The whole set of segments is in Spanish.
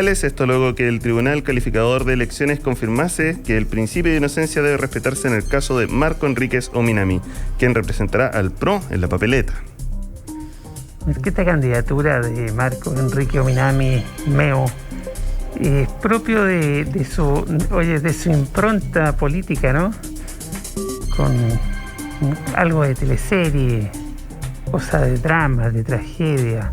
Esto luego que el Tribunal Calificador de Elecciones confirmase que el principio de inocencia debe respetarse en el caso de Marco Enríquez Ominami, quien representará al PRO en la papeleta. Es que esta candidatura de Marco Enrique Ominami Meo es propio de su impronta política, ¿no? Con algo de teleserie, cosa de drama, de tragedia.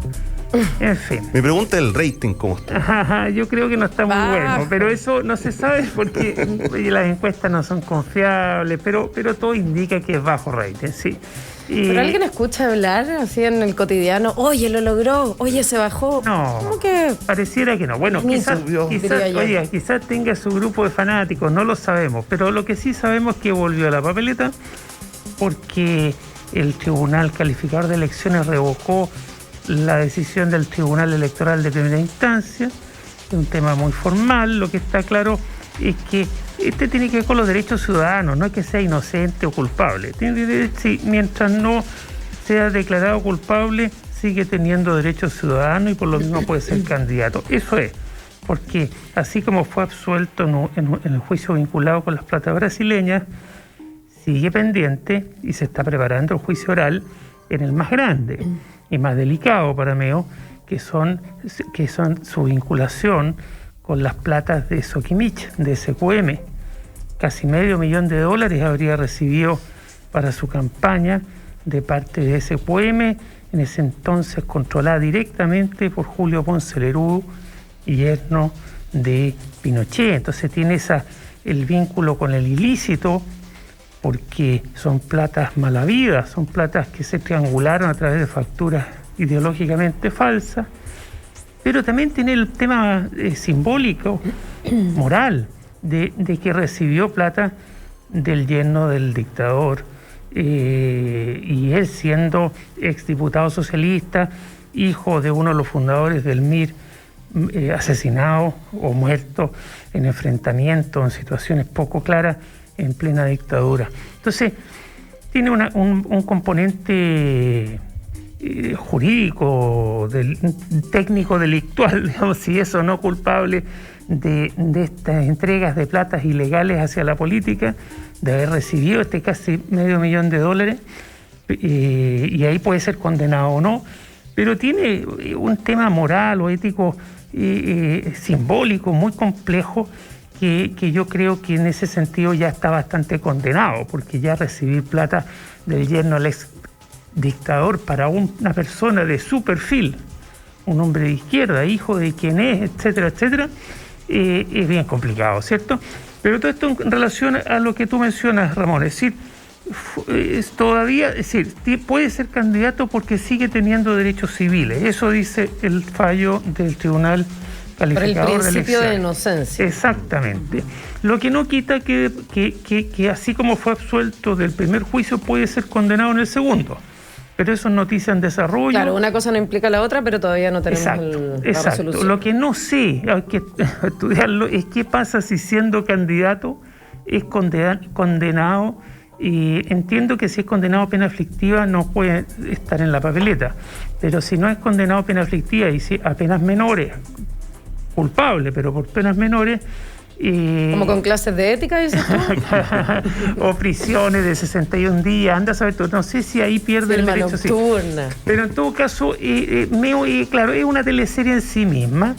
En fin. Me pregunta el rating, ¿cómo está? Yo creo que no está muy bueno, pero eso no se sabe porque las encuestas no son confiables, pero todo indica que es bajo rating, sí. Pero alguien escucha hablar así en el cotidiano, oye, lo logró, oye, se bajó. No, ¿cómo que? Pareciera que no. Bueno, quizás tenga su grupo de fanáticos, no lo sabemos, pero lo que sí sabemos es que volvió a la papeleta porque el Tribunal Calificador de Elecciones revocó la decisión del Tribunal Electoral de primera instancia. Es un tema muy formal. Lo que está claro es que tiene que ver con los derechos ciudadanos, no es que sea inocente o culpable. Mientras no sea declarado culpable, sigue teniendo derechos ciudadanos y por lo mismo puede ser candidato. Eso es, porque así como fue absuelto en el juicio vinculado con las plata brasileñas, sigue pendiente y se está preparando el juicio oral en el más grande y más delicado para Meo, que son su vinculación con las platas de Soquimich, de SQM. Casi $500,000 habría recibido para su campaña de parte de SQM, en ese entonces controlada directamente por Julio Ponce Lerú, yerno de Pinochet. Entonces tiene el vínculo con el ilícito, porque son platas mal habidas, son platas que se triangularon a través de facturas ideológicamente falsas, pero también tiene el tema simbólico, moral, de que recibió plata del yerno del dictador, y él siendo exdiputado socialista, hijo de uno de los fundadores del MIR, asesinado o muerto en enfrentamiento, en situaciones poco claras, en plena dictadura. Entonces, tiene un componente jurídico, técnico delictual, digamos, si eso no culpable de estas entregas de platas ilegales hacia la política, de haber recibido casi $500,000, y ahí puede ser condenado o no, pero tiene un tema moral o ético simbólico muy complejo, que yo creo que en ese sentido ya está bastante condenado, porque ya recibir plata del yerno al ex dictador para una persona de su perfil, un hombre de izquierda, hijo de quien es, etcétera, etcétera, es bien complicado, ¿cierto? Pero todo esto en relación a lo que tú mencionas, Ramón, es decir, puede ser candidato porque sigue teniendo derechos civiles. Eso dice el fallo del Tribunal Calificador de Elecciones. Por el principio de inocencia. Exactamente. Lo que no quita que así como fue absuelto del primer juicio, puede ser condenado en el segundo. Pero eso es noticia en desarrollo. Claro, una cosa no implica la otra, pero todavía no tenemos la resolución. Lo que no sé, hay que estudiarlo, es qué pasa si siendo candidato es condenado. Y entiendo que si es condenado a pena aflictiva no puede estar en la papeleta. Pero si no es condenado a pena aflictiva y si a penas menores, culpable, pero por penas menores... ¿Como con clases de ética, dices tú? O prisiones de 61 días, anda a saber tú. No sé si ahí pierde el derecho. Nocturna. Sí. Pero en todo caso, claro, es una teleserie en sí misma.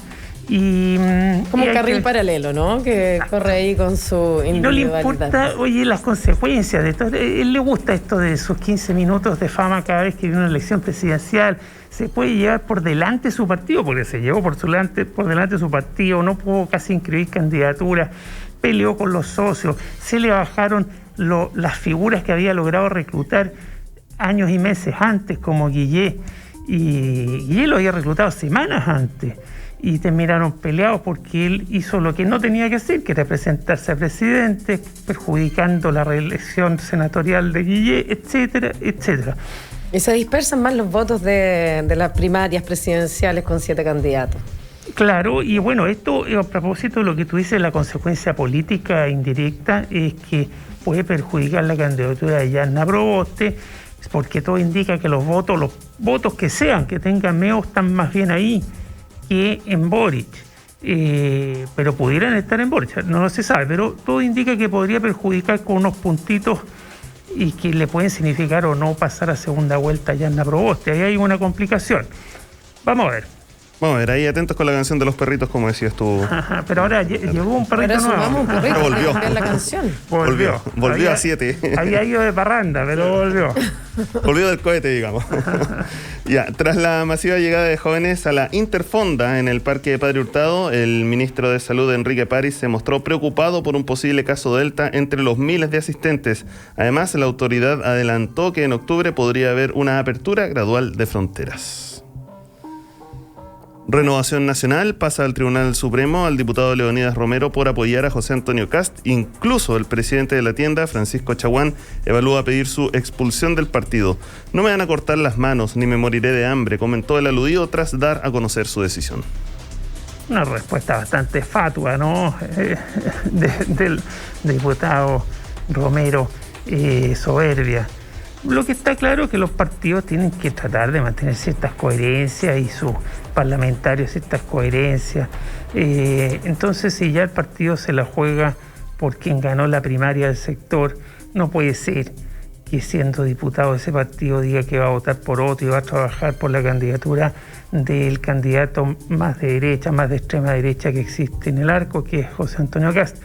Como un carril paralelo, ¿no? Que corre ahí con su individualidad. No le importa, las consecuencias de esto. Él le gusta esto de sus 15 minutos de fama cada vez que viene una elección presidencial. Se puede llevar por delante su partido, porque se llevó por delante su partido, no pudo casi inscribir candidaturas, peleó con los socios, se le bajaron las figuras que había logrado reclutar años y meses antes, como Guillé, y Guillé lo había reclutado semanas antes, y terminaron peleados porque él hizo lo que no tenía que hacer, que era presentarse a presidente, perjudicando la reelección senatorial de Guillé, etcétera, etcétera. Y se dispersan más los votos de las primarias presidenciales con 7 candidatos. Claro, y bueno, esto a propósito de lo que tú dices, la consecuencia política indirecta es que puede perjudicar la candidatura de Yarna Proboste, porque todo indica que los votos que sean, que tengan Meo, están más bien ahí que en Boric. pero pudieran estar en bolsa, no se sabe, pero todo indica que podría perjudicar con unos puntitos y que le pueden significar o no pasar a segunda vuelta ya en la Proboste. Ahí hay una complicación. Vamos a ver. Vamos a ver, ahí atentos con la canción de los perritos, como decías tú. Ajá, pero ahora llegó un perrito nuevo. Vamos, un perrito, volvió. La canción. Volvió a 7. Ahí ha ido de parranda, pero volvió. Volvió del cohete, digamos. Ya, tras la masiva llegada de jóvenes a la Interfonda en el Parque de Padre Hurtado, el ministro de Salud, Enrique París, se mostró preocupado por un posible caso Delta entre los miles de asistentes. Además, la autoridad adelantó que en octubre podría haber una apertura gradual de fronteras. Renovación Nacional pasa al Tribunal Supremo al diputado Leonidas Romero por apoyar a José Antonio Kast. Incluso el presidente de la tienda, Francisco Chaguán, evalúa pedir su expulsión del partido. No me van a cortar las manos ni me moriré de hambre, comentó el aludido tras dar a conocer su decisión. Una respuesta bastante fatua, ¿no? Del diputado Romero, soberbia. Lo que está claro es que los partidos tienen que tratar de mantener ciertas coherencias y sus parlamentarios ciertas coherencias. Entonces, si ya el partido se la juega por quien ganó la primaria del sector, no puede ser que siendo diputado de ese partido diga que va a votar por otro y va a trabajar por la candidatura del candidato más de derecha, más de extrema derecha que existe en el arco, que es José Antonio Kast.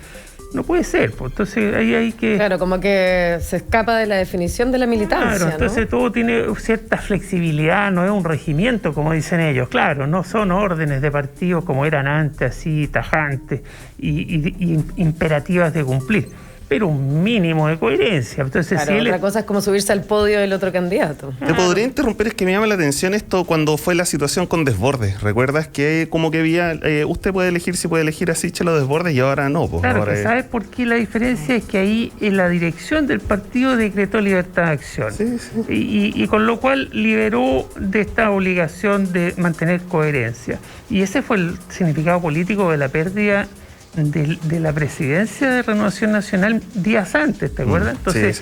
No puede ser, pues entonces ahí hay que... Claro, como que se escapa de la definición de la militancia, claro, entonces ¿no? Todo tiene cierta flexibilidad, no es un regimiento, como dicen ellos. Claro, no son órdenes de partido como eran antes, así, tajantes y imperativas de cumplir, pero un mínimo de coherencia. Entonces, claro, otra cosa es como subirse al podio del otro candidato. Te podría interrumpir, es que me llama la atención esto cuando fue la situación con Desbordes. ¿Recuerdas que como que había, usted puede elegir si puede elegir así Chelo Desbordes y ahora no? Pues, claro, ahora ¿sabes por qué la diferencia? Es que ahí en la dirección del partido decretó libertad de acción. Sí, sí. Y con lo cual liberó de esta obligación de mantener coherencia. Y ese fue el significado político de la pérdida de la presidencia de Renovación Nacional días antes, ¿te acuerdas? Entonces,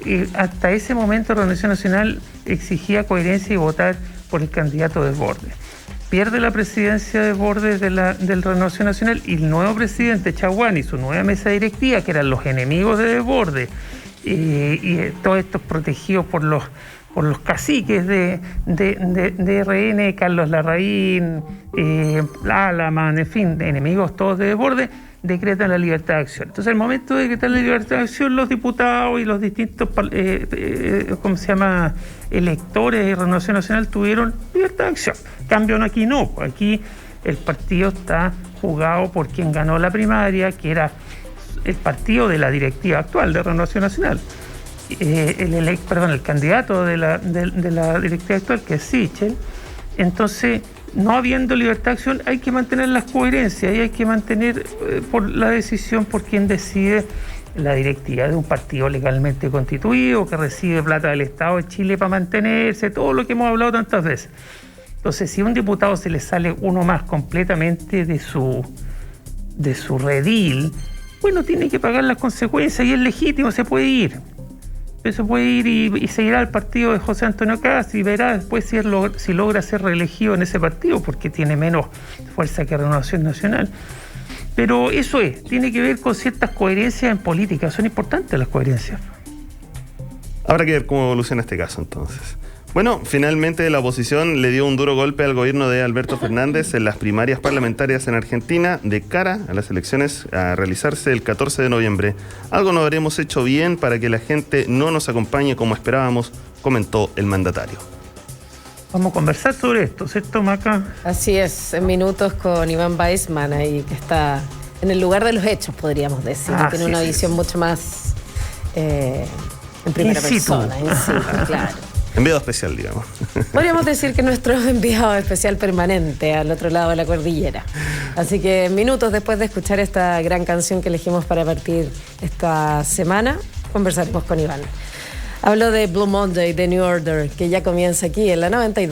sí. Hasta ese momento Renovación Nacional exigía coherencia y votar por el candidato Desbordes. Pierde la presidencia Desbordes del Renovación Nacional y el nuevo presidente Chaguán y su nueva mesa directiva, que eran los enemigos de Desbordes, y todos estos protegidos por los caciques de RN, Carlos Larraín, Alaman, en fin, enemigos todos de Desbordes, decretan la libertad de acción. Entonces, al momento de decretar la libertad de acción, los diputados y los distintos, electores de Renovación Nacional tuvieron libertad de acción. Cambio aquí no, aquí el partido está jugado por quien ganó la primaria, que era el partido de la directiva actual de Renovación Nacional. El candidato de la directiva actual, que es Sichel. Entonces, no habiendo libertad de acción, hay que mantener las coherencias y hay que mantener por la decisión por quien decide la directiva de un partido legalmente constituido, que recibe plata del Estado de Chile para mantenerse, todo lo que hemos hablado tantas veces. Entonces, si a un diputado se le sale uno más completamente de su redil, bueno, tiene que pagar las consecuencias y es legítimo, se puede ir. Eso puede ir y seguirá el partido de José Antonio Kast y verá después si logra ser reelegido en ese partido, porque tiene menos fuerza que Renovación Nacional. Pero eso tiene que ver con ciertas coherencias en política, son importantes las coherencias. Habrá que ver cómo evoluciona este caso entonces. Bueno, finalmente la oposición le dio un duro golpe al gobierno de Alberto Fernández en las primarias parlamentarias en Argentina de cara a las elecciones a realizarse el 14 de noviembre. Algo no habremos hecho bien para que la gente no nos acompañe como esperábamos, comentó el mandatario. Vamos a conversar sobre esto, ¿cierto, Maca? Así es, en minutos con Iván Weissman ahí, que está en el lugar de los hechos, podríamos decir. Tiene una visión mucho más en primera persona, in situ, claro. Enviado especial, digamos. Podríamos decir que nuestro enviado especial permanente al otro lado de la cordillera. Así que minutos después de escuchar esta gran canción que elegimos para partir esta semana, conversaremos con Iván. Hablo de Blue Monday, de New Order, que ya comienza aquí en la 92.